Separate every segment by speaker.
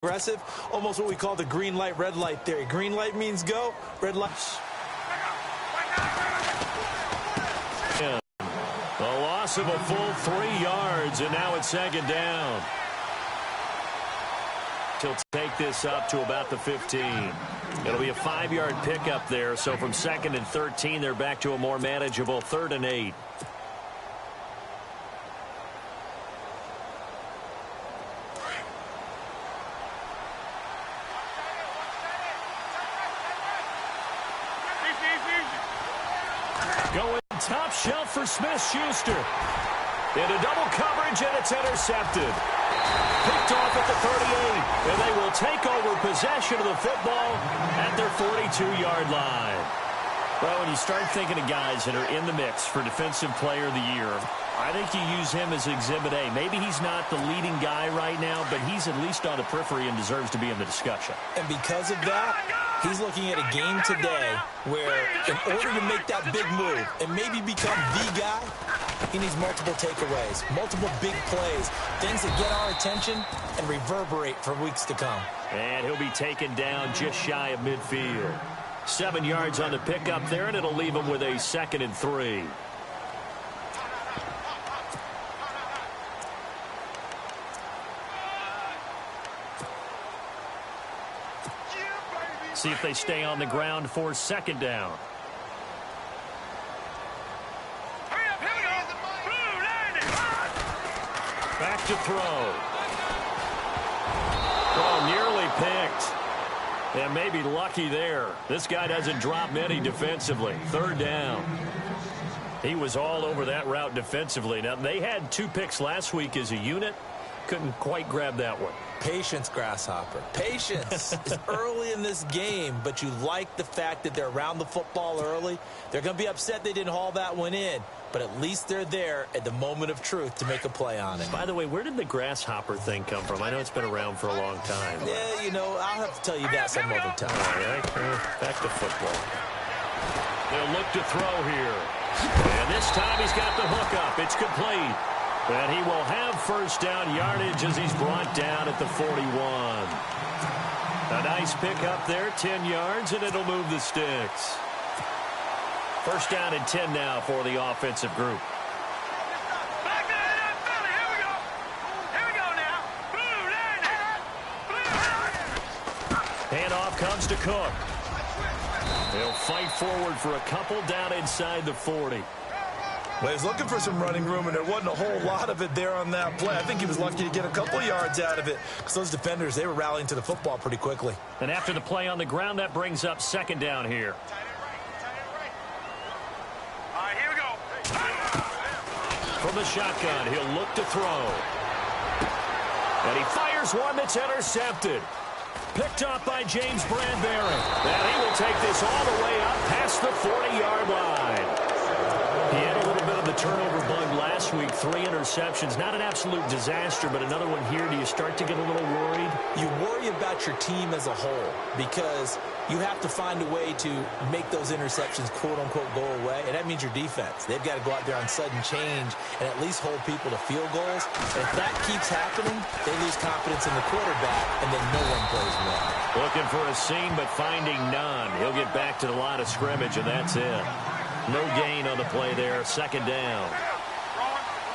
Speaker 1: aggressive, almost what we call the green light, red light theory. Green light means go, red light.
Speaker 2: A loss of a full 3 yards, and now it's second down. He'll take this up to about the 15. It'll be a 5-yard pickup there, so from 2nd and 13, they're back to a more manageable 3rd and 8. Going top shelf for Smith-Schuster. Into double coverage, and it's intercepted. Picked off at the 38, and they will take over possession of the football at their 42-yard line. Well, when you start thinking of guys that are in the mix for Defensive Player of the Year, I think you use him as Exhibit A. Maybe he's not the leading guy right now, but he's at least on the periphery and deserves to be in the discussion.
Speaker 1: And because of that, he's looking at a game today where in order to make that big move and maybe become the guy, he needs multiple takeaways, multiple big plays, things that get our attention and reverberate for weeks to come.
Speaker 2: And he'll be taken down just shy of midfield. 7 yards on the pickup there, and it'll leave him with a 2nd and 3. See if they stay on the ground for 2nd down. Back to throw. Oh, nearly picked. And maybe lucky there. This guy doesn't drop many defensively. 3rd down. He was all over that route defensively. Now, they had 2 picks last week as a unit. Couldn't quite grab that one.
Speaker 1: Patience, Grasshopper. Patience is early in this game, but you like the fact that they're around the football early. They're going to be upset they didn't haul that one in, but at least they're there at the moment of truth to make a play on it.
Speaker 2: By the way, where did the Grasshopper thing come from? I know it's been around for a long time.
Speaker 1: Yeah, you know, I'll have to tell you that some other time.
Speaker 2: All right, back to football. They'll look to throw here. And this time he's got the hook up. It's complete. And he will have 1st down yardage as he's brought down at the 41. A nice pickup there, 10 yards, and it'll move the sticks. 1st down and 10 now for the offensive group. Handoff comes to Cook. They'll fight forward for a couple down inside the 40.
Speaker 1: Well, he's looking for some running room, and there wasn't a whole lot of it there on that play. I think he was lucky to get a couple yards out of it because those defenders, they were rallying to the football pretty quickly.
Speaker 2: And after the play on the ground, that brings up 2nd down here.
Speaker 3: All right, here we go.
Speaker 2: From the shotgun, he'll look to throw. And he fires one that's intercepted. Picked up by James Bradbury. And he will take this all the way up past the 40-yard line. He had a little bit of the turnover bug last week, 3 interceptions. Not an absolute disaster, but another one here. Do you start to get a little worried?
Speaker 1: You worry about your team as a whole because you have to find a way to make those interceptions, quote-unquote, go away, and that means your defense. They've got to go out there on sudden change and at least hold people to field goals. And if that keeps happening, they lose confidence in the quarterback, and then no one plays well.
Speaker 2: Looking for a seam, but finding none. He'll get back to the line of scrimmage, and that's it. No gain on the play there, 2nd down.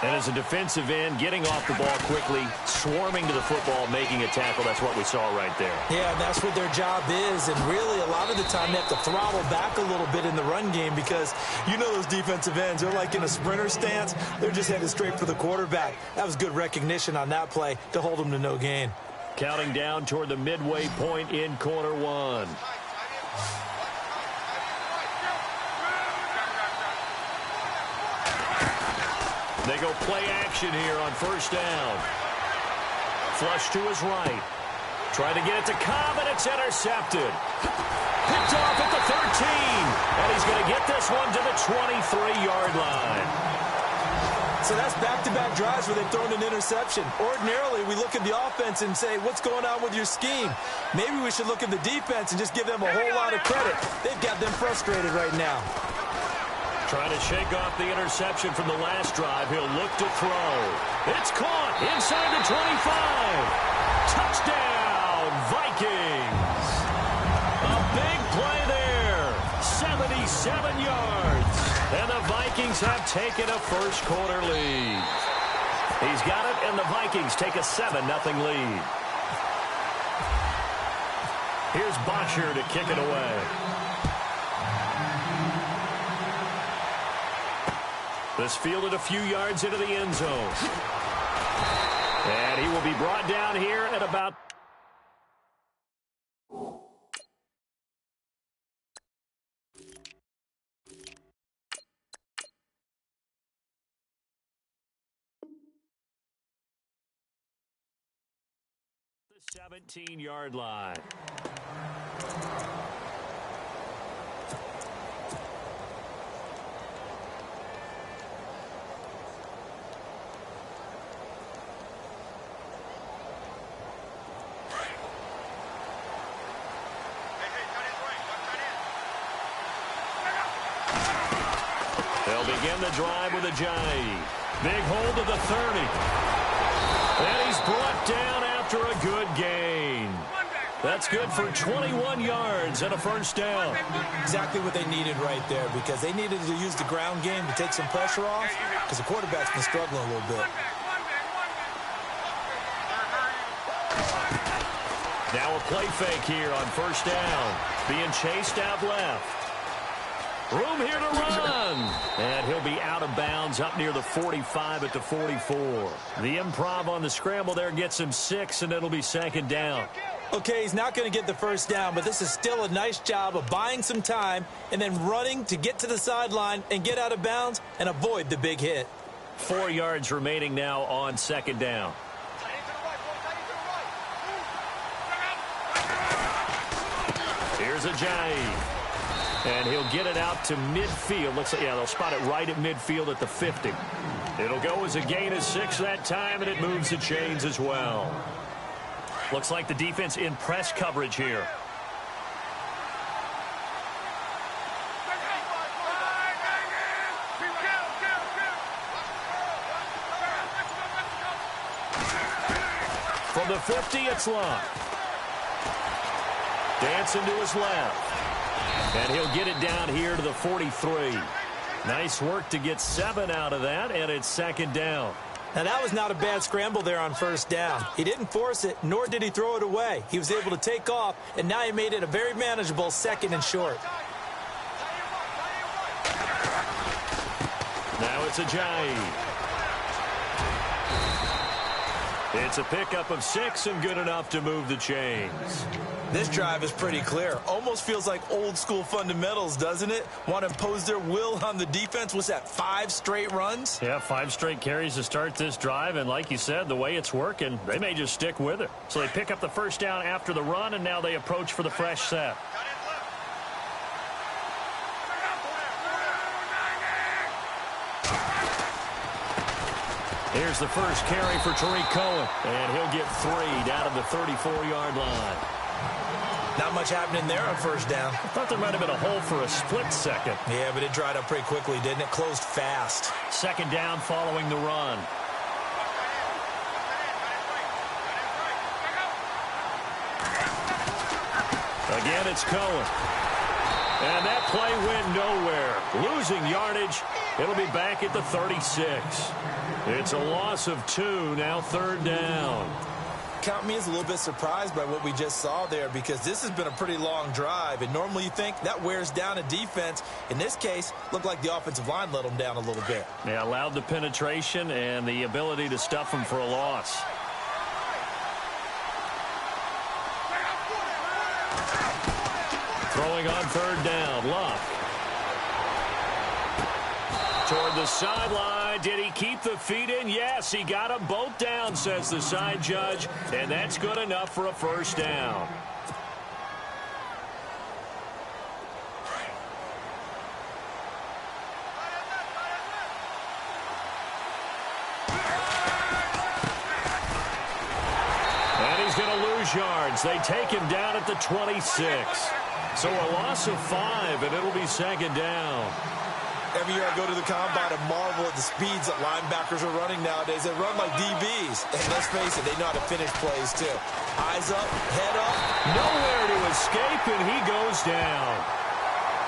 Speaker 2: And as a defensive end, getting off the ball quickly, swarming to the football, making a tackle, that's what we saw right there.
Speaker 1: Yeah, and that's what their job is, and really a lot of the time they have to throttle back a little bit in the run game because you know those defensive ends, they're like in a sprinter stance, they're just headed straight for the quarterback. That was good recognition on that play to hold them to no gain.
Speaker 2: Counting down toward the midway point in quarter 1. They go play action here on 1st down. Flush to his right. Trying to get it to Cobb, and it's intercepted. Picked off at the 13. And he's going to get this one to the 23-yard line.
Speaker 1: So that's back-to-back drives where they've thrown an interception. Ordinarily, we look at the offense and say, what's going on with your scheme? Maybe we should look at the defense and just give them a whole lot of credit. They've got them frustrated right now.
Speaker 2: Trying to shake off the interception from the last drive. He'll look to throw. It's caught inside the 25. Touchdown, Vikings have taken a first-quarter lead. He's got it, and the Vikings take a 7-0 lead. Here's Bottcher to kick it away. This fielded a few yards into the end zone. And he will be brought down here at about... the 17-yard line. They'll begin the drive with a jive. Big hold of the 30. And he's brought down after a good gain. That's good for 21 yards and a first down.
Speaker 1: Exactly what they needed right there, because they needed to use the ground game to take some pressure off, because the quarterback's been struggling a little bit.
Speaker 2: Now a play fake here on first down. Being chased out left. Room here to run. And he'll be out of bounds up near the 45 at the 44. The improv on the scramble there gets him 6, and it'll be second down.
Speaker 1: Okay, he's not going to get the first down, but this is still a nice job of buying some time and then running to get to the sideline and get out of bounds and avoid the big hit.
Speaker 2: 4 yards remaining now on second down. Here's a jive. And he'll get it out to midfield. Looks like, yeah, they'll spot it right at midfield at the 50. It'll go as a gain of 6 that time, and it moves the chains as well. Looks like the defense in press coverage here. From the 50, it's locked. Dancing to his left. And he'll get it down here to the 43. Nice work to get 7 out of that, and it's second down.
Speaker 1: Now, that was not a bad scramble there on first down. He didn't force it, nor did he throw it away. He was able to take off, and now he made it a very manageable second and short.
Speaker 2: Now it's a jive. It's a pickup of 6 and good enough to move the chains.
Speaker 1: This drive is pretty clear. Almost feels like old school fundamentals, doesn't it? Want to impose their will on the defense. What's that, 5 straight runs?
Speaker 2: Yeah, 5 straight carries to start this drive. And like you said, the way it's working, they may just stick with it. So they pick up the first down after the run, and now they approach for the fresh set. Here's the first carry for Tariq Cohen. And he'll get 3 down to the 34-yard line.
Speaker 1: Not much happening there on first down.
Speaker 2: I thought there might have been a hole for a split second.
Speaker 1: Yeah, but it dried up pretty quickly, didn't it? Closed fast.
Speaker 2: Second down following the run. Again, it's Cohen. And that play went nowhere. Losing yardage. It'll be back at the 36. It's a loss of 2, now third down.
Speaker 1: Count me as a little bit surprised by what we just saw there, because this has been a pretty long drive, and normally you think that wears down a defense. In this case, looked like the offensive line let them down a little bit.
Speaker 2: Yeah, allowed the penetration and the ability to stuff them for a loss. Throwing on third down, Luck. Toward the sideline. Did he keep the feet in? Yes, he got them both down, says the side judge, and that's good enough for a first down. And he's going to lose yards. They take him down at the 26. So a loss of 5, and it'll be second down.
Speaker 1: Every year I go to the combine and marvel at the speeds that linebackers are running nowadays. They run like DBs. And let's face it, they know how to finish plays too. Eyes up, head up.
Speaker 2: Nowhere to escape, and he goes down.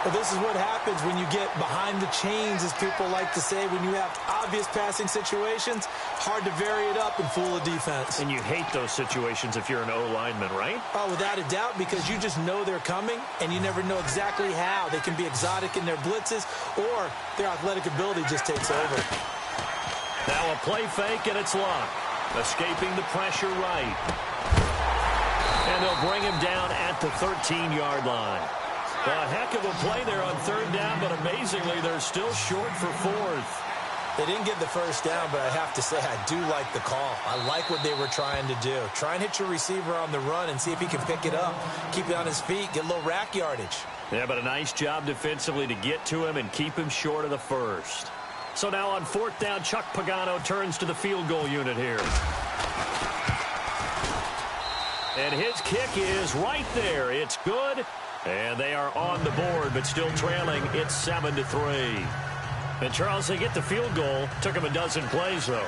Speaker 1: Well, this is what happens when you get behind the chains, as people like to say. When you have obvious passing situations, hard to vary it up and fool a defense.
Speaker 2: And you hate those situations if you're an O-lineman, right?
Speaker 1: Oh, without a doubt, because you just know they're coming, and you never know exactly how. They can be exotic in their blitzes, or their athletic ability just takes over.
Speaker 2: Now a play fake, and it's Luck. Escaping the pressure right. And they'll bring him down at the 13-yard line. A heck of a play there on third down, but amazingly, they're still short for fourth.
Speaker 1: They didn't get the first down, but I have to say I do like the call. I like what they were trying to do. Try and hit your receiver on the run and see if he can pick it up. Keep it on his feet, get a little rack yardage.
Speaker 2: Yeah, but a nice job defensively to get to him and keep him short of the first. So now on fourth down, Chuck Pagano turns to the field goal unit here. And his kick is right there. It's good. And they are on the board, but still trailing. It's 7-3. And, Charles, they get the field goal. Took them a dozen plays, though.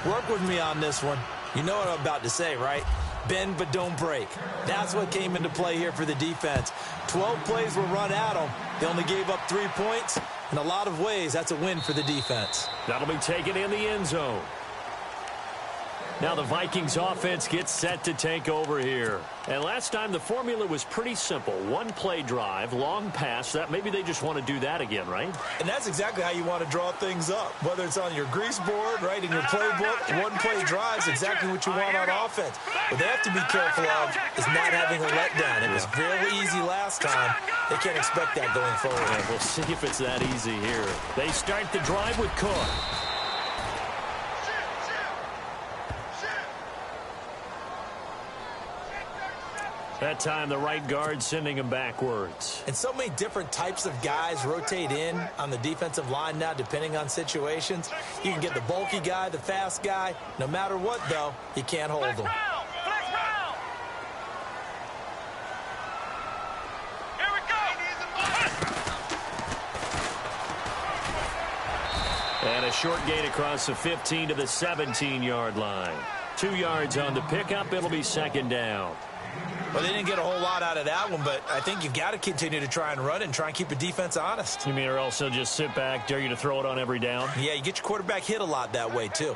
Speaker 1: Work with me on this one. You know what I'm about to say, right? Bend but don't break. That's what came into play here for the defense. 12 plays were run at them. They only gave up 3 points. In a lot of ways, that's a win for the defense.
Speaker 2: That'll be taken in the end zone. Now the Vikings offense gets set to take over here. And last time the formula was pretty simple. One play drive, long pass. That maybe they just want to do that again, right?
Speaker 1: And that's exactly how you want to draw things up. Whether it's on your grease board, right, in your playbook, one play drives exactly what you want on offense. What they have to be careful of is not having a letdown. It was very easy last time. They can't expect that going forward.
Speaker 2: Yeah, we'll see if it's that easy here. They start the drive with Cook. That time, the right guard sending him backwards.
Speaker 1: And so many different types of guys rotate in on the defensive line now, depending on situations. You can get the bulky guy, the fast guy. No matter what, though, you can't hold them.
Speaker 3: Here we go.
Speaker 2: And a short gain across the 15 to the 17-yard line. 2 yards on the pickup. It'll be second down.
Speaker 1: Well, they didn't get a whole lot out of that one, but I think you've got to continue to try and run and try and keep the defense honest.
Speaker 2: You mean or else they'll just sit back, dare you to throw it on every down?
Speaker 1: Yeah, you get your quarterback hit a lot that way, too.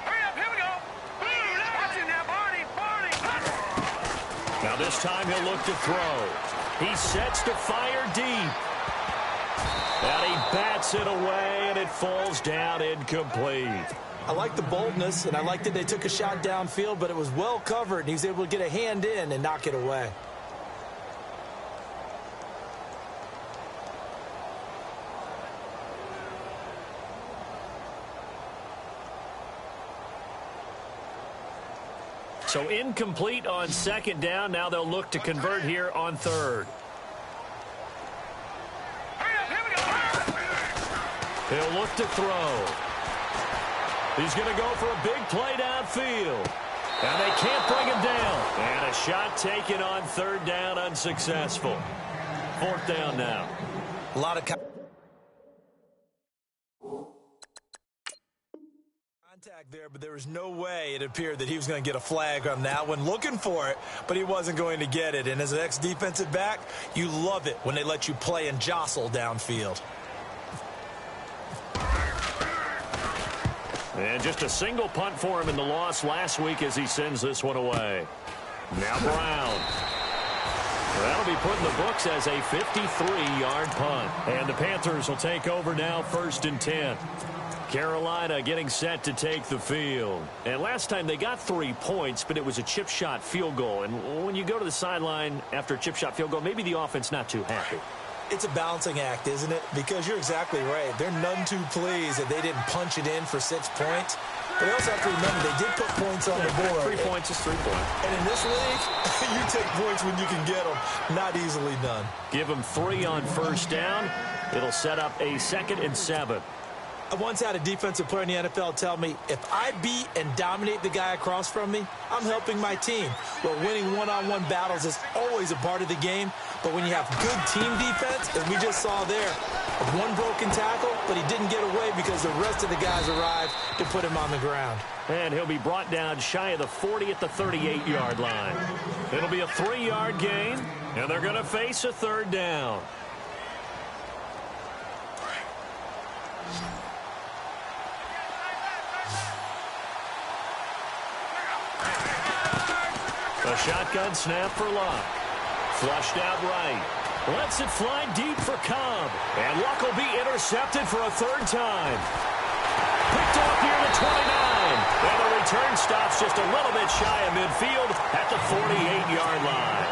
Speaker 3: Hurry up, here we go. Watch it now, Barney.
Speaker 2: Now this time he'll look to throw. He sets to fire deep. And he bats it away, and it falls down incomplete.
Speaker 1: I like the boldness, and I like that they took a shot downfield, but it was well covered, and he was able to get a hand in and knock it away.
Speaker 2: So incomplete on second down. Now they'll look to convert here on third.
Speaker 3: Hurry up, here we go.
Speaker 2: He'll look to throw. He's going to go for a big play downfield. And they can't bring him down. And a shot taken on third down, unsuccessful. Fourth down now.
Speaker 1: A lot of contact there, but there was no way it appeared that he was going to get a flag on that one. Looking for it, but he wasn't going to get it. And as an ex-defensive back, you love it when they let you play and jostle downfield.
Speaker 2: And just a single punt for him in the loss last week as he sends this one away. Now Brown. That'll be put in the books as a 53-yard punt. And the Panthers will take over now, 1st and 10. Carolina getting set to take the field. And last time they got 3 points, but it was a chip shot field goal. And when you go to the sideline after a chip shot field goal, maybe the offense not too happy.
Speaker 1: It's a balancing act, isn't it? Because you're exactly right. They're none too pleased that they didn't punch it in for 6 points. But they also have to remember they did put points on the board.
Speaker 2: 3 points is 3 points.
Speaker 1: And in this league, you take points when you can get them. Not easily done.
Speaker 2: Give them 3 on first down. It'll set up a 2nd and 7.
Speaker 1: I once had a defensive player in the NFL tell me, if I beat and dominate the guy across from me, I'm helping my team. Well, winning one-on-one battles is always a part of the game. But when you have good team defense, as we just saw there, One broken tackle, but he didn't get away because the rest of the guys arrived to put him on the ground.
Speaker 2: And he'll be brought down shy of the 40 at the 38-yard line. It'll be a 3-yard gain, and they're going to face a third down. A shotgun snap for Luck. Flushed out right. Lets it fly deep for Cobb. And Luck will be intercepted for a third time. Picked off near the 29. And the return stops just a little bit shy of midfield at the 48-yard line.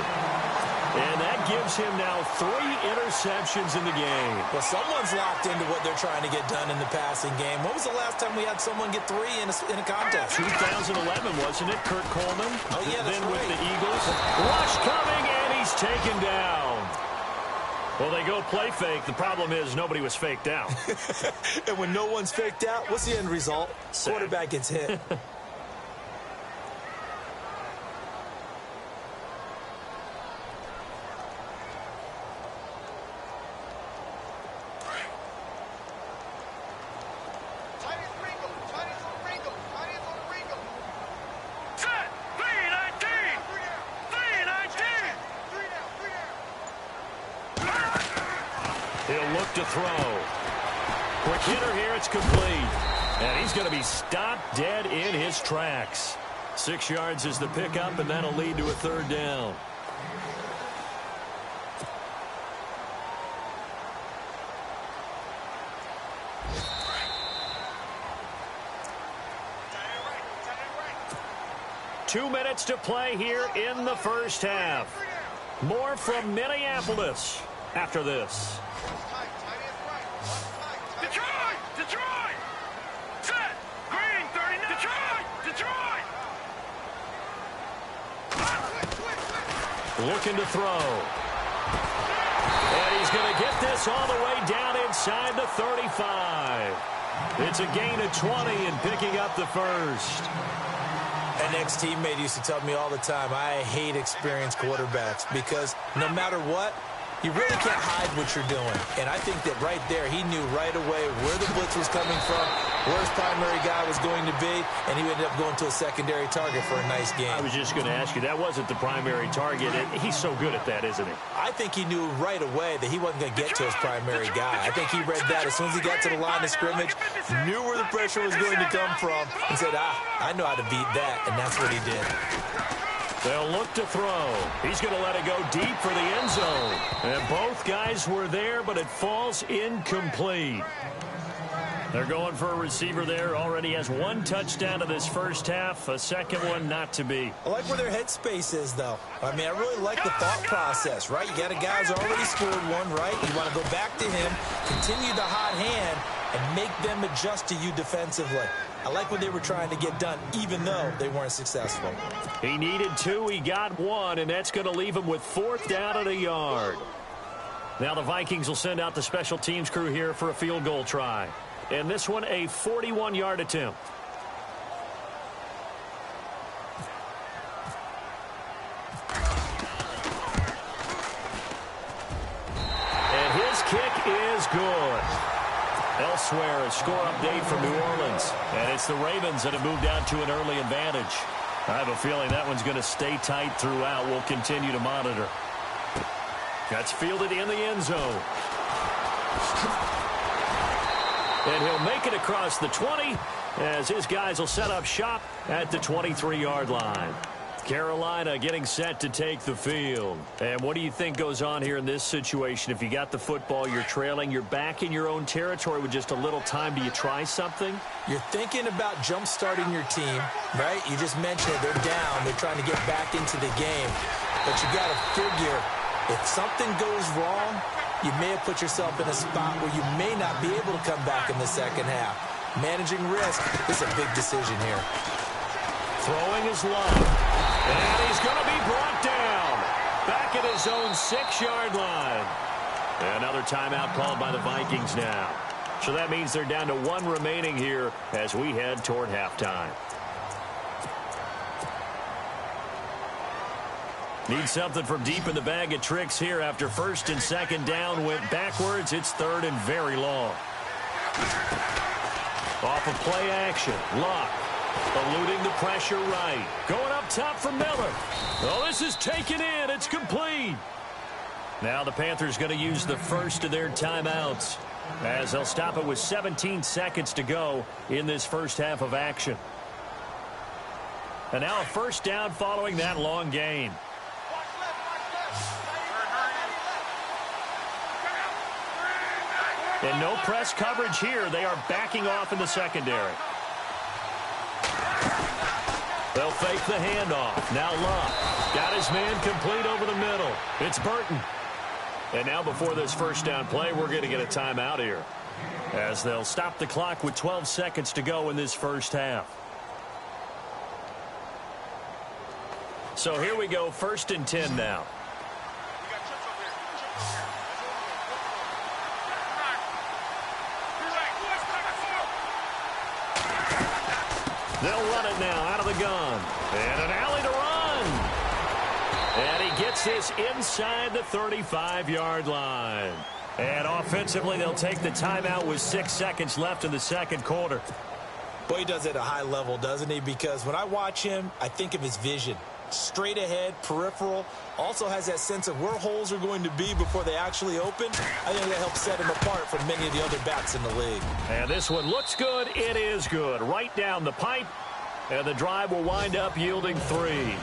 Speaker 2: And that gives him now 3 interceptions in the game.
Speaker 1: Well, someone's locked into what they're trying to get done in the passing game. When was the last time we had someone get 3 in a contest?
Speaker 2: 2011, wasn't it? Kurt Coleman.
Speaker 1: Oh, yeah, that's
Speaker 2: then
Speaker 1: right.
Speaker 2: with the Eagles. Rush coming, and he's taken down. Well, they go play fake. The problem is nobody was faked out.
Speaker 1: And when no one's faked out, what's the end result? Quarterback gets hit.
Speaker 2: He'll look to throw. Quick hitter here, it's complete. And he's going to be stopped dead in his tracks. 6 yards is the pickup, and that'll lead to a third down. Two minutes to play here in the first half. More from Minneapolis after this.
Speaker 3: Detroit! Detroit! Set! Green, 39! Detroit! Detroit!
Speaker 2: Looking to throw. And he's going to get this all the way down inside the 35. It's a gain of 20 and picking up the first.
Speaker 1: An ex-teammate used to tell me all the time, I hate experienced quarterbacks because no matter what, you really can't hide what you're doing. And I think that right there, he knew right away where the blitz was coming from, where his primary guy was going to be, and he ended up going to a secondary target for a nice game.
Speaker 2: I was just going to ask you, that wasn't the primary target. He's so good at that, isn't he?
Speaker 1: I think he knew right away that he wasn't going to get to his primary guy. I think he read that as soon as he got to the line of scrimmage, knew where the pressure was going to come from, and said, I know how to beat that, and that's what he did.
Speaker 2: They'll look to throw. He's going to let it go deep for the end zone. And both guys were there, but it falls incomplete. They're going for a receiver there. Already has 1 touchdown in this first half. A second one not to be.
Speaker 1: I like where their headspace is, though. I mean, I really like the thought process, right? You got a guy who's already scored one, right? You want to go back to him, continue the hot hand, and make them adjust to you defensively. I like what they were trying to get done, even though they weren't successful.
Speaker 2: He needed 2. He got 1, and that's going to leave him with 4th down at a yard. Now the Vikings will send out the special teams crew here for a field goal try. And this one, a 41-yard attempt. And his kick is good. Elsewhere, a score update from New Orleans. And it's the Ravens that have moved out to an early advantage. I have a feeling that one's going to stay tight throughout. We'll continue to monitor. That's fielded in the end zone. And he'll make it across the 20 as his guys will set up shop at the 23-yard line. Carolina getting set to take the field. And what do you think goes on here in this situation? If you got the football, you're trailing, you're back in your own territory with just a little time. Do you try something?
Speaker 1: You're thinking about jump-starting your team, right? You just mentioned it. They're down. They're trying to get back into the game. But you got to figure, if something goes wrong, you may have put yourself in a spot where you may not be able to come back in the second half. Managing risk is a big decision here.
Speaker 2: Throwing is low. And he's going to be brought down. Back at his own 6-yard line. Another timeout called by the Vikings now. So that means they're down to 1 remaining here as we head toward halftime. Need something from deep in the bag of tricks here after first and second down went backwards. It's third and very long. Off of play action. Luck eluding the pressure right. Going up top for Miller. Oh, this is taken in. It's complete. Now the Panthers going to use the first of their timeouts as they'll stop it with 17 seconds to go in this first half of action. And now a first down following that long gain. And no press coverage here. They are backing off in the secondary. They'll fake the handoff. Now Luck got his man complete over the middle. It's Burton. And now before this first down play, we're going to get a timeout here as they'll stop the clock with 12 seconds to go in this first half. So here we go, first and 10 now. They'll run it now out of the gun. And an alley to run. And he gets this inside the 35-yard line. And offensively, they'll take the timeout with 6 seconds left in the second quarter.
Speaker 1: Boy, he does it at a high level, doesn't he? Because when I watch him, I think of his vision. Straight ahead, peripheral. Also has that sense of where holes are going to be before they actually open. I think that helps set him apart from many of the other backs in the league.
Speaker 2: And this one looks good. It is good. Right down the pipe. And the drive will wind up yielding 3.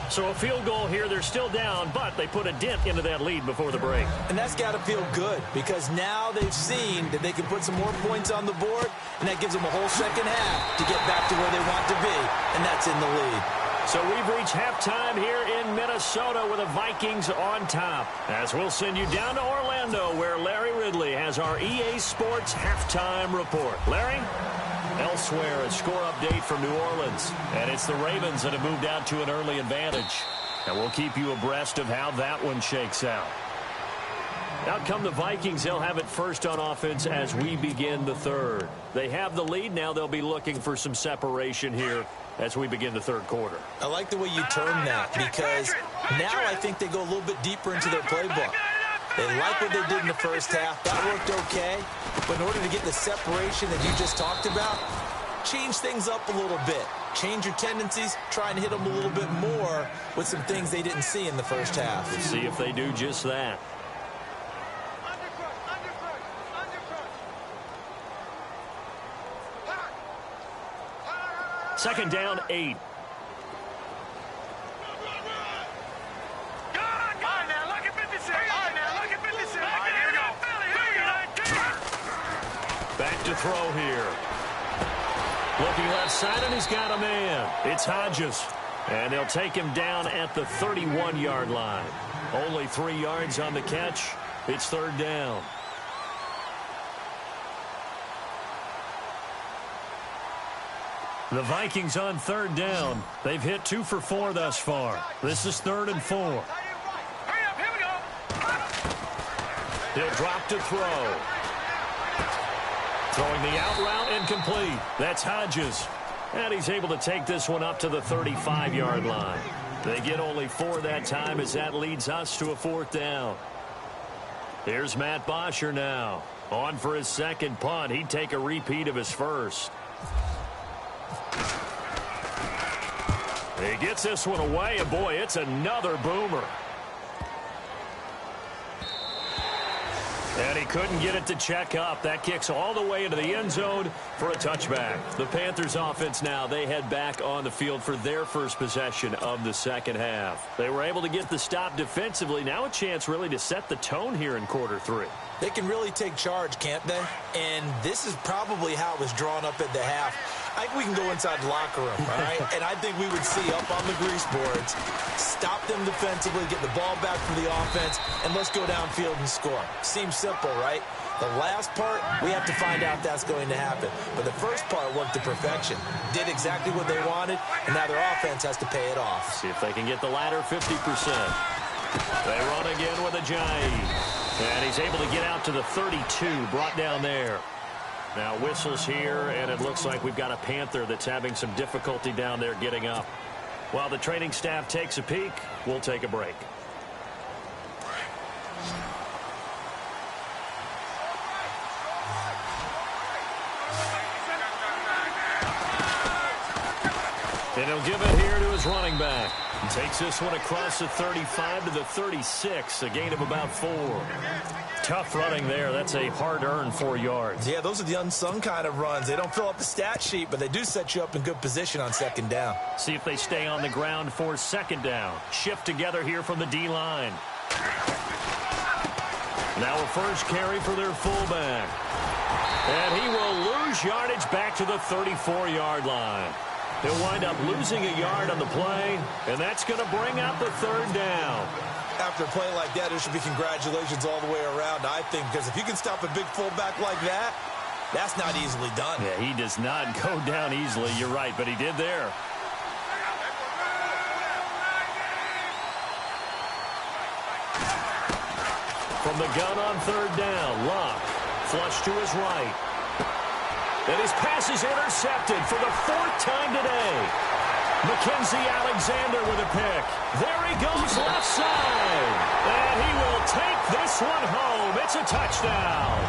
Speaker 2: So a field goal here. They're still down, but they put a dent into that lead before the break.
Speaker 1: And that's got to feel good because now they've seen that they can put some more points on the board, and that gives them a whole second half to get back to where they want to be, and that's in the lead.
Speaker 2: So we've reached halftime here in Minnesota with the Vikings on top. As we'll send you down to Orlando where Larry Ridley has our EA Sports halftime report. Larry? Elsewhere, a score update from New Orleans. And it's the Ravens that have moved out to an early advantage. And we'll keep you abreast of how that one shakes out. Out come the Vikings. They'll have it first on offense as we begin the third. They have the lead. Now they'll be looking for some separation here as we begin the third quarter.
Speaker 1: I like the way you term that because now I think they go a little bit deeper into their playbook. They like what they did in the first half. That worked okay. But in order to get the separation that you just talked about, change things up a little bit. Change your tendencies. Try and hit them a little bit more with some things they didn't see in the first half.
Speaker 2: We'll see if they do just that. Second down, 8. Back to throw here. Looking left side, and he's got a man. It's Hodges. And they'll take him down at the 31-yard line. Only 3 yards on the catch. It's third down. The Vikings on third down. They've hit 2 for 4 thus far. This is 3rd and 4.
Speaker 3: Hurry up, here we go.
Speaker 2: He'll drop to throw. Throwing the out route incomplete. That's Hodges. And he's able to take this one up to the 35-yard line. They get only 4 that time as that leads us to a 4th down. Here's Matt Bosher now. On for his second punt. He'd take a repeat of his first. He gets this one away, and boy, it's another boomer. And he couldn't get it to check up. That kicks all the way into the end zone for a touchback. The Panthers offense now, they head back on the field for their first possession of the second half. They were able to get the stop defensively. Now a chance really to set the tone here in quarter 3.
Speaker 1: They can really take charge, can't they? And this is probably how it was drawn up at the half. I think we can go inside the locker room, all right? And I think we would see up on the grease boards, stop them defensively, get the ball back from the offense, and let's go downfield and score. Seems simple, right? The last part, we have to find out that's going to happen. But the first part worked to perfection. Did exactly what they wanted, and now their offense has to pay it off.
Speaker 2: See if they can get the latter 50%. They run again with Ajayi. And he's able to get out to the 32, brought down there. Now whistles here, and it looks like we've got a Panther that's having some difficulty down there getting up. While the training staff takes a peek, we'll take a break. And he'll give it here to his running back. He takes this one across the 35 to the 36, a gain of about 4. Tough running there. That's a hard-earned 4 yards.
Speaker 1: Yeah, those are the unsung kind of runs. They don't fill up the stat sheet, but they do set you up in good position on second down.
Speaker 2: See if they stay on the ground for second down. Shift together here from the D-line. Now a first carry for their fullback. And he will lose yardage back to the 34-yard line. He'll wind up losing a yard on the play, and that's going to bring up the third down.
Speaker 1: After a play like that, there should be congratulations all the way around, I think, because if you can stop a big fullback like that, that's not easily done.
Speaker 2: Yeah, he does not go down easily. You're right, but he did there. From the gun on third down, Luck, flush to his right. And his pass is intercepted for the 4th time today. Mackenzie Alexander with a pick. There he goes left side. And he will take this one home. It's a touchdown.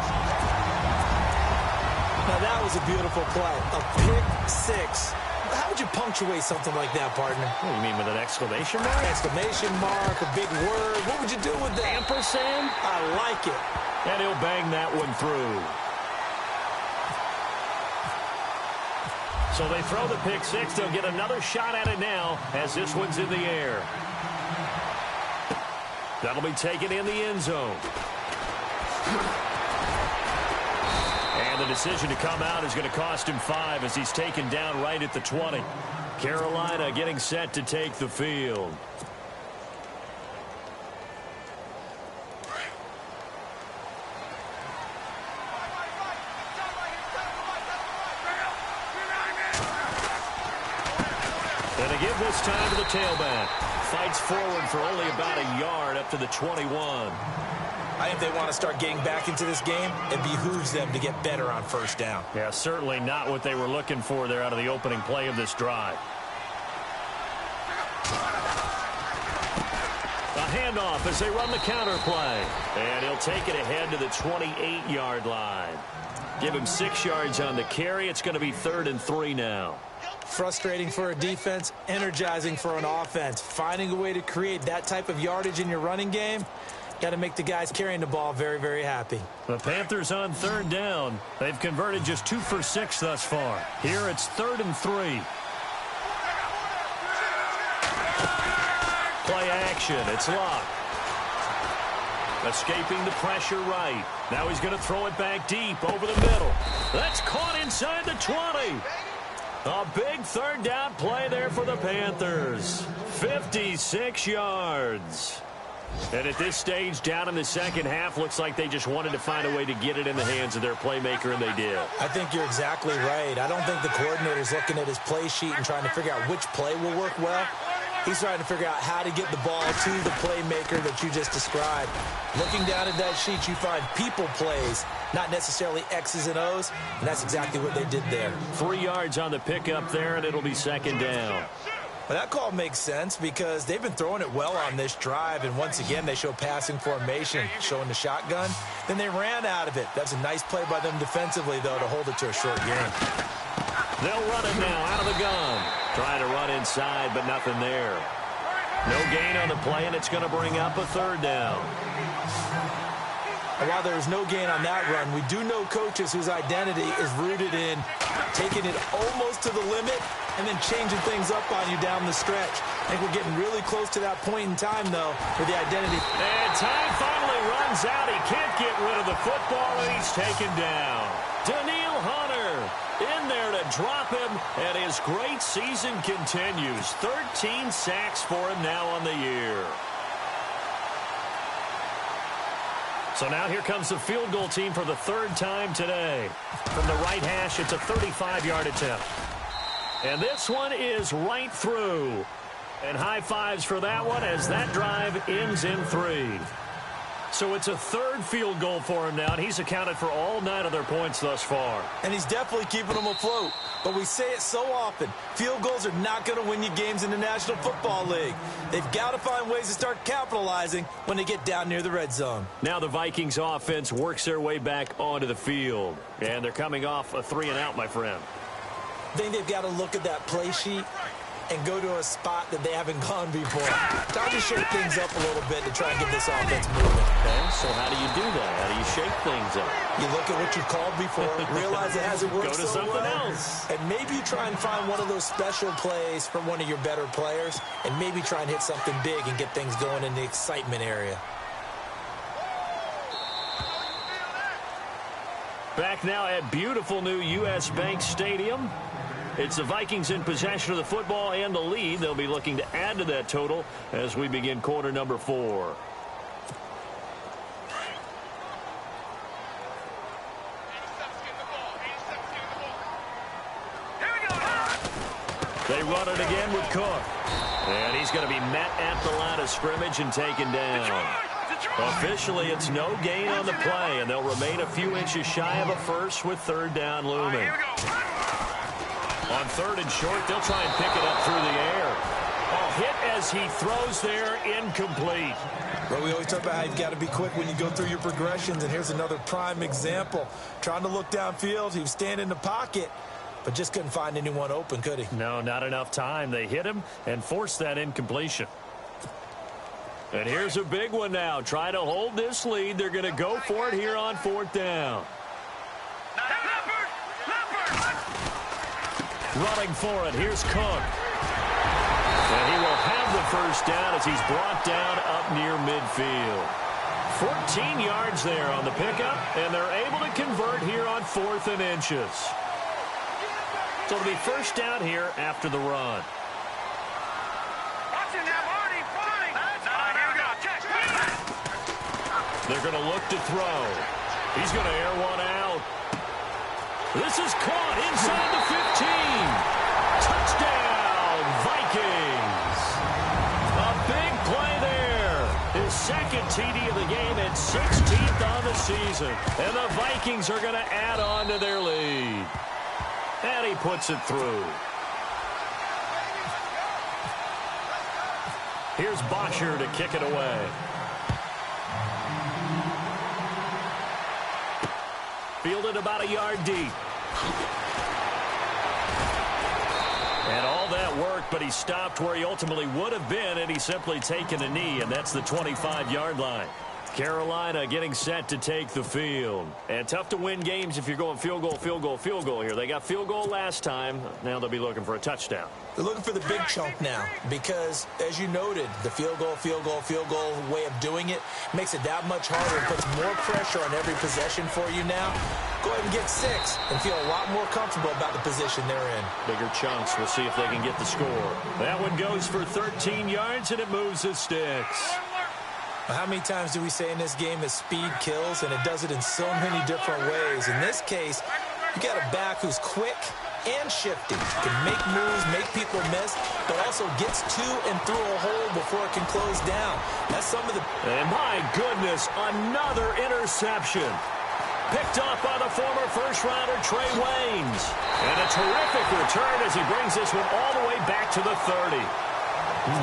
Speaker 1: Now that was a beautiful play. A pick 6. How would you punctuate something like that, partner?
Speaker 2: What do you mean, with an exclamation mark?
Speaker 1: Exclamation mark, a big word. What would you do with that?
Speaker 2: Ampersand?
Speaker 1: I like it.
Speaker 2: And he'll bang that one through. So they throw the pick 6. They'll get another shot at it now as this one's in the air. That'll be taken in the end zone. And the decision to come out is going to cost him 5 as he's taken down right at the 20. Carolina getting set to take the field. And to give this time to the tailback. Fights forward for only about a yard up to the 21.
Speaker 1: I think they want to start getting back into this game. It behooves them to get better on first down.
Speaker 2: Yeah, certainly not what they were looking for there out of the opening play of this drive. A handoff as they run the counter play. And he'll take it ahead to the 28-yard line. Give him 6 yards on the carry. It's going to be 3rd and 3 now.
Speaker 1: Frustrating for a defense, energizing for an offense. Finding a way to create that type of yardage in your running game, got to make the guys carrying the ball very, very happy.
Speaker 2: The Panthers on 3rd down. They've converted just 2 for 6 thus far. Here it's 3rd and 3. Play action. It's Luck. Escaping the pressure right. Now he's going to throw it back deep over the middle. That's caught inside the 20. A big 3rd down play there for the Panthers. 56 yards. And at this stage, down in the second half, looks like they just wanted to find a way to get it in the hands of their playmaker, and they did.
Speaker 1: I think you're exactly right. I don't think the coordinator's looking at his play sheet and trying to figure out which play will work well. He's trying to figure out how to get the ball to the playmaker that you just described. Looking down at that sheet, you find people plays, not necessarily X's and O's, and that's exactly what they did there.
Speaker 2: 3 yards on the pickup there, and it'll be 2nd down.
Speaker 1: Well, that call makes sense because they've been throwing it well on this drive, and once again, they show passing formation, showing the shotgun. Then they ran out of it. That's a nice play by them defensively, though, to hold it to a short gain.
Speaker 2: They'll run it now out of the gun. Trying to run inside, but nothing there. No gain on the play, and it's going to bring up a 3rd down.
Speaker 1: And while there was no gain on that run, we do know coaches whose identity is rooted in taking it almost to the limit and then changing things up on you down the stretch. I think we're getting really close to that point in time, though, where the identity...
Speaker 2: And time finally runs out. He can't get rid of the football, and he's taken down. Daniil Hunter in there to drop him, and his great season continues. 13 sacks for him now on the year. So now here comes the field goal team for the 3rd time today. From the right hash, it's a 35-yard attempt. And this one is right through. And high fives for that one as that drive ends in 3. So it's a third field goal for him now, and he's accounted for all 9 of their points thus far.
Speaker 1: And he's definitely keeping them afloat. But we say it so often, field goals are not going to win you games in the National Football League. They've got to find ways to start capitalizing when they get down near the red zone.
Speaker 2: Now the Vikings offense works their way back onto the field. And they're coming off a 3-and-out, my friend.
Speaker 1: I think they've got to look at that play sheet and go to a spot that they haven't gone before. Time to shake things up a little bit to try and get this offense moving.
Speaker 2: Okay, so how do you do that? How do you shake things up?
Speaker 1: You look at what you've called before, realize it hasn't worked
Speaker 2: Go to
Speaker 1: so
Speaker 2: something
Speaker 1: well,
Speaker 2: else.
Speaker 1: and maybe try and find one of those special plays from one of your better players, and maybe try and hit something big and get things going in the excitement area.
Speaker 2: Back now at beautiful new U.S. Bank Stadium. It's the Vikings in possession of the football and the lead. They'll be looking to add to that total as we begin quarter number 4. They run it again with Cook. And he's going to be met at the line of scrimmage and taken down. Officially, it's no gain on the play, and they'll remain a few inches shy of a first with third down looming. On 3rd and short, they'll try and pick it up through the air. Oh, hit as he throws there, incomplete.
Speaker 1: Well, we always talk about how you've got to be quick when you go through your progressions, and here's another prime example. Trying to look downfield, he was standing in the pocket, but just couldn't find anyone open, could he?
Speaker 2: No, not enough time. They hit him and forced that incompletion. And here's a big one now. Try to hold this lead. They're going to go for it here on 4th down. Running for it. Here's Cook. And he will have the first down as he's brought down up near midfield. 14 yards there on the pickup, and they're able to convert here on 4th and inches. So it'll be first down here after the run. They're going to look to throw. He's going to air one out. This is caught inside the 15. Touchdown, Vikings. A big play there. His second TD of the game and 16th on the season. And the Vikings are going to add on to their lead. And he puts it through. Here's Bosher to kick it away. Fielded about a yard deep. And all that worked, but he stopped where he ultimately would have been, and he's simply taken a knee, and that's the 25-yard line. Carolina getting set to take the field. And tough to win games if you're going field goal, field goal, field goal here. They got field goal last time. Now they'll be looking for a touchdown.
Speaker 1: They're looking for the big chunk now because, as you noted, the field goal way of doing it makes it that much harder. It puts more pressure on every possession for you now. Go ahead and get 6 and feel a lot more comfortable about the position they're in.
Speaker 2: Bigger chunks. We'll see if they can get the score. That one goes for 13 yards, and it moves the sticks.
Speaker 1: How many times do we say in this game that speed kills, and it does it in so many different ways? In this case, you got a back who's quick and shifty, can make moves, make people miss, but also gets to and through a hole before it can close down. That's some of the...
Speaker 2: And my goodness, another interception. Picked off by the former first-rounder Trey Waynes. And a terrific return as he brings this one all the way back to the 30.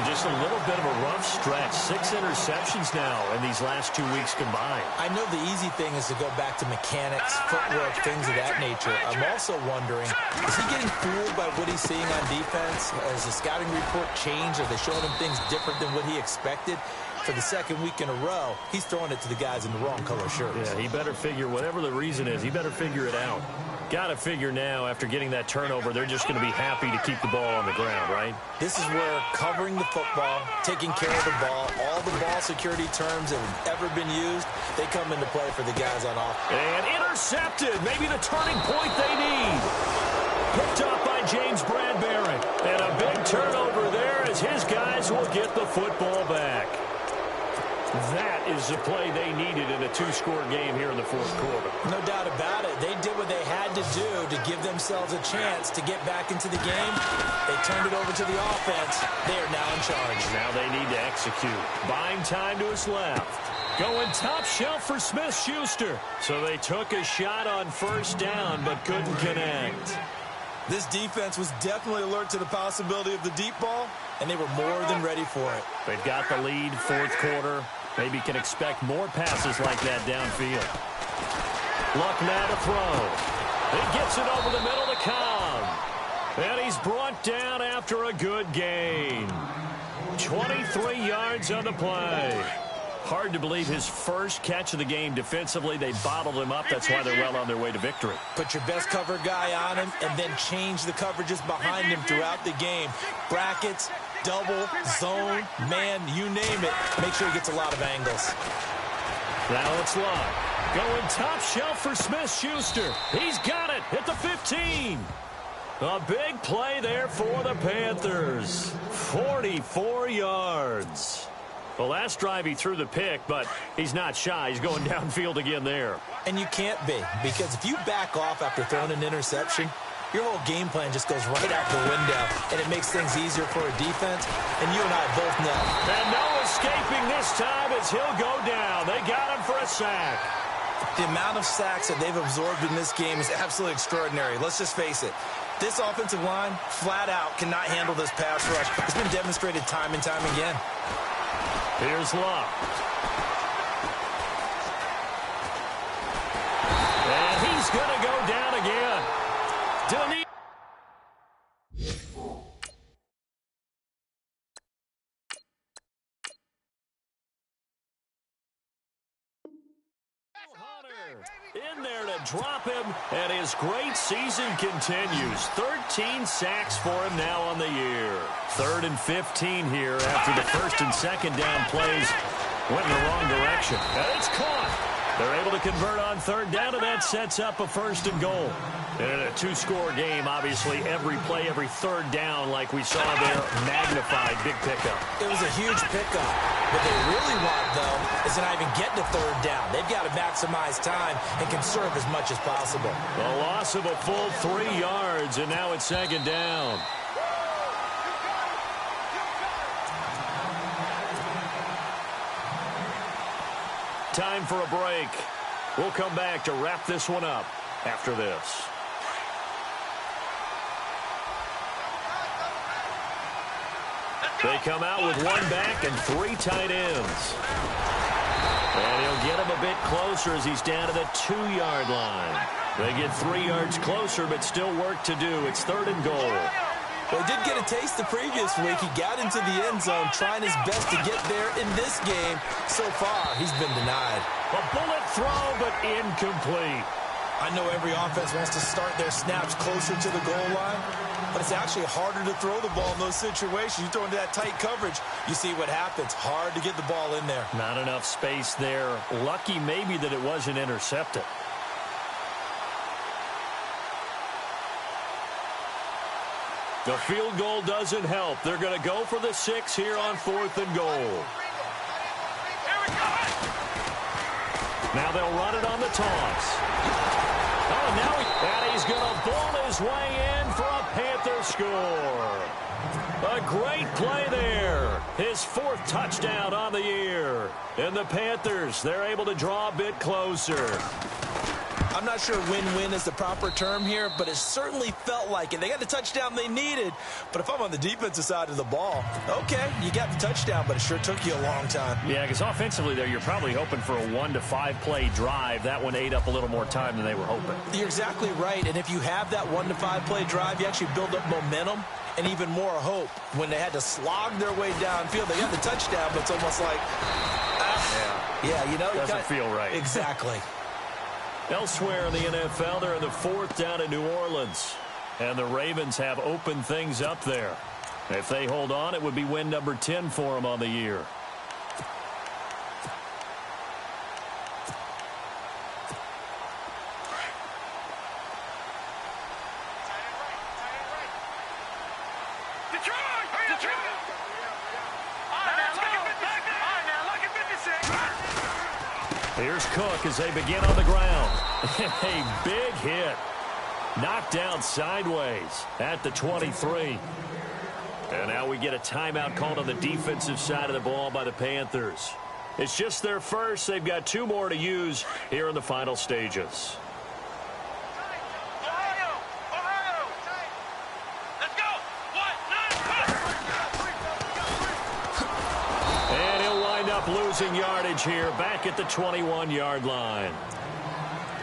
Speaker 2: Just a little bit of a rough stretch. 6 interceptions now in these last 2 weeks combined.
Speaker 1: I know the easy thing is to go back to mechanics, footwork, things of that nature. I'm also wondering, is he getting fooled by what he's seeing on defense? Has the scouting report changed? Are they showing him things different than what he expected? For the second week in a row, he's throwing it to the guys in the wrong color shirts.
Speaker 2: Yeah, he better figure, whatever the reason is, he better figure it out. Got to figure now, after getting that turnover, they're just going to be happy to keep the ball on the ground, right?
Speaker 1: This is where covering the football, taking care of the ball, all the ball security terms that have ever been used, they come into play for the guys on offense.
Speaker 2: And intercepted, maybe the turning point they need. Picked up by James Bradbury. And a big turnover there as his guys will get the football back. That is the play they needed in a 2-score game here in the 4th quarter.
Speaker 1: No doubt about it. They did what they had to do to give themselves a chance to get back into the game. They turned it over to the offense. They are now in charge.
Speaker 2: Now they need to execute. Buying time to his left. Going top shelf for Smith-Schuster. So they took a shot on first down but couldn't connect.
Speaker 1: This defense was definitely alert to the possibility of the deep ball, and they were more than ready for it.
Speaker 2: They've got the lead, fourth quarter. Maybe can expect more passes like that downfield. Luck now to throw. He gets it over the middle to Cobb. And he's brought down after a good gain. 23 yards on the play. Hard to believe his first catch of the game defensively. They bottled him up. That's why they're well on their way to victory.
Speaker 1: Put your best cover guy on him and then change the coverages behind him throughout the game. Brackets, double, zone, man, you name it. Make sure he gets a lot of angles.
Speaker 2: Now it's Luck. Going top shelf for Smith-Schuster. He's got it at the 15. A big play there for the Panthers. 44 yards. The last drive he threw the pick, but he's not shy. He's going downfield again there.
Speaker 1: And you can't be, because if you back off after throwing an interception, your whole game plan just goes right out the window, and it makes things easier for a defense, and you and I both know.
Speaker 2: And no escaping this time as he'll go down. They got him for a sack.
Speaker 1: The amount of sacks that they've absorbed in this game is absolutely extraordinary. Let's just face it. This offensive line, flat out, cannot handle this pass rush. It's been demonstrated time and time again.
Speaker 2: Here's Luck. And he's going to go down again. Denise. In there to drop him, and his great season continues. 13 sacks for him now on the year. 3rd and 15 here after the first and second down plays went in the wrong direction. And it's caught. They're able to convert on third down, and that sets up a 1st and goal. And in a 2-score game, obviously every play, every third down, like we saw there, magnified, big pickup.
Speaker 1: It was a huge pickup. What they really want, though, is to not even get to third down. They've got to maximize time and conserve as much as possible.
Speaker 2: A loss of a full 3 yards, and now it's 2nd down. Time for a break. We'll come back to wrap this one up after this. They come out with 1 back and 3 tight ends. And he'll get him a bit closer as he's down to the 2-yard line. They get 3 yards closer, but still work to do. It's 3rd and goal.
Speaker 1: Well, he did get a taste the previous week. He got into the end zone, trying his best to get there in this game. So far, he's been denied.
Speaker 2: A bullet throw, but incomplete.
Speaker 1: I know every offense wants to start their snaps closer to the goal line, but it's actually harder to throw the ball in those situations. You throw into that tight coverage, you see what happens. Hard to get the ball in there.
Speaker 2: Not enough space there. Lucky maybe that it wasn't intercepted. The field goal doesn't help. They're going to go for the 6 here on 4th and goal. Now they'll run it on the toss. Oh, now he's going to ball his way in for a Panther score. A great play there. His 4th touchdown on the year. And the Panthers, they're able to draw a bit closer.
Speaker 1: I'm not sure win-win is the proper term here, but it certainly felt like it. They got the touchdown they needed, but if I'm on the defensive side of the ball, okay, you got the touchdown, but it sure took you a long time.
Speaker 2: Yeah, because offensively there, you're probably hoping for a 1 to 5 play drive. That one ate up a little more time than they were hoping.
Speaker 1: You're exactly right, and if you have that 1 to 5 play drive, you actually build up momentum and even more hope. When they had to slog their way downfield, they got the touchdown, but it's almost like, yeah, you know.
Speaker 2: Doesn't feel right.
Speaker 1: Exactly.
Speaker 2: Elsewhere in the NFL, they're in the 4th down in New Orleans. And the Ravens have opened things up there. If they hold on, it would be win number 10 for them on the year. Here's Cook as they begin on the ground. A big hit. Knocked down sideways at the 23. And now we get a timeout called on the defensive side of the ball by the Panthers. It's just their first. They've got 2 more to use here in the final stages. And he'll wind up losing yardage here back at the 21-yard line.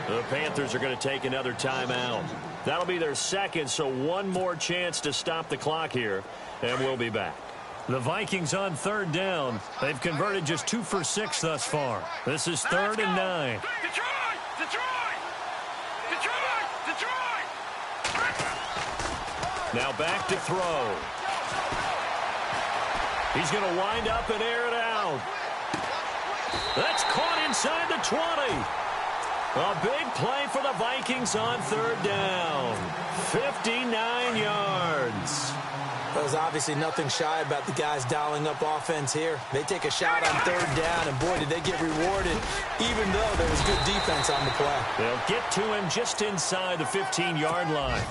Speaker 2: The Panthers are going to take another timeout. That'll be their second, so 1 more chance to stop the clock here, and we'll be back.
Speaker 4: The Vikings on 3rd down. They've converted just 2 for 6 thus far. This is 3rd and 9.
Speaker 2: Now back to throw. He's going to wind up and air it out. That's caught inside the 20. A big play for the Vikings on 3rd down. 59 yards.
Speaker 1: There's obviously nothing shy about the guys dialing up offense here. They take a shot on 3rd down, and boy, did they get rewarded, even though there was good defense on the play.
Speaker 2: They'll get to him just inside the 15-yard line.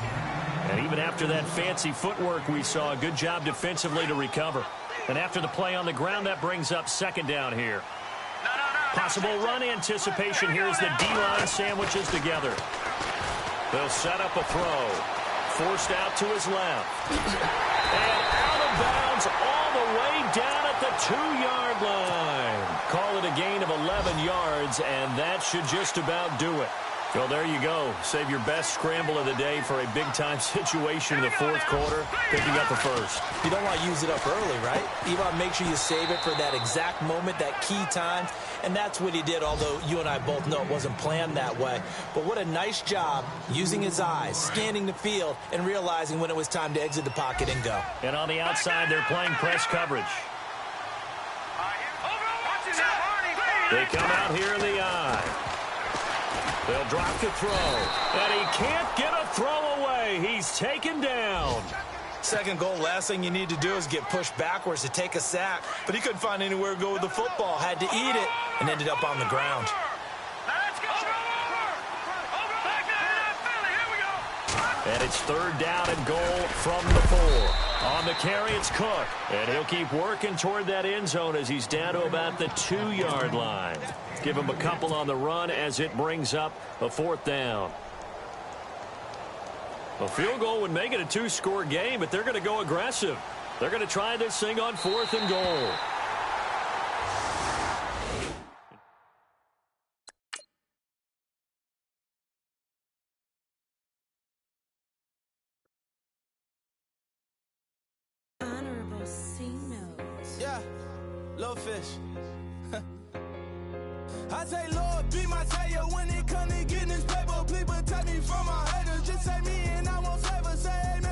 Speaker 2: And even after that fancy footwork we saw, a good job defensively to recover. And after the play on the ground, that brings up 2nd down here. Possible run anticipation here as the D-line sandwiches together. They'll set up a throw. Forced out to his left. And out of bounds all the way down at the 2-yard line. Call it a gain of 11 yards, and that should just about do it. Well, there you go. Save your best scramble of the day for a big-time situation in the 4th quarter, picking up the first.
Speaker 1: You don't want to use it up early, right? You want to make sure you save it for that exact moment, that key time, and that's what he did, although you and I both know it wasn't planned that way. But what a nice job using his eyes, scanning the field, and realizing when it was time to exit the pocket and go.
Speaker 2: And on the outside, they're playing press coverage. They come out here in the eye. They'll drop the throw, and he can't get a throw away. He's taken down.
Speaker 1: 2nd goal, last thing you need to do is get pushed backwards to take a sack. But he couldn't find anywhere to go with the football, had to eat it, and ended up on the ground.
Speaker 2: And it's 3rd down and goal from the 4. On the carry, it's Cook. And he'll keep working toward that end zone as he's down to about the 2-yard line. Give him a couple on the run as it brings up a 4th down. A field goal would make it a 2-score game, but they're going to go aggressive. They're going to try this thing on 4th and goal.
Speaker 5: Yeah, little fish. I say, Lord, be my savior when it comes to getting this paper. Please protect me from my haters. Just say me and I won't save her. Say amen.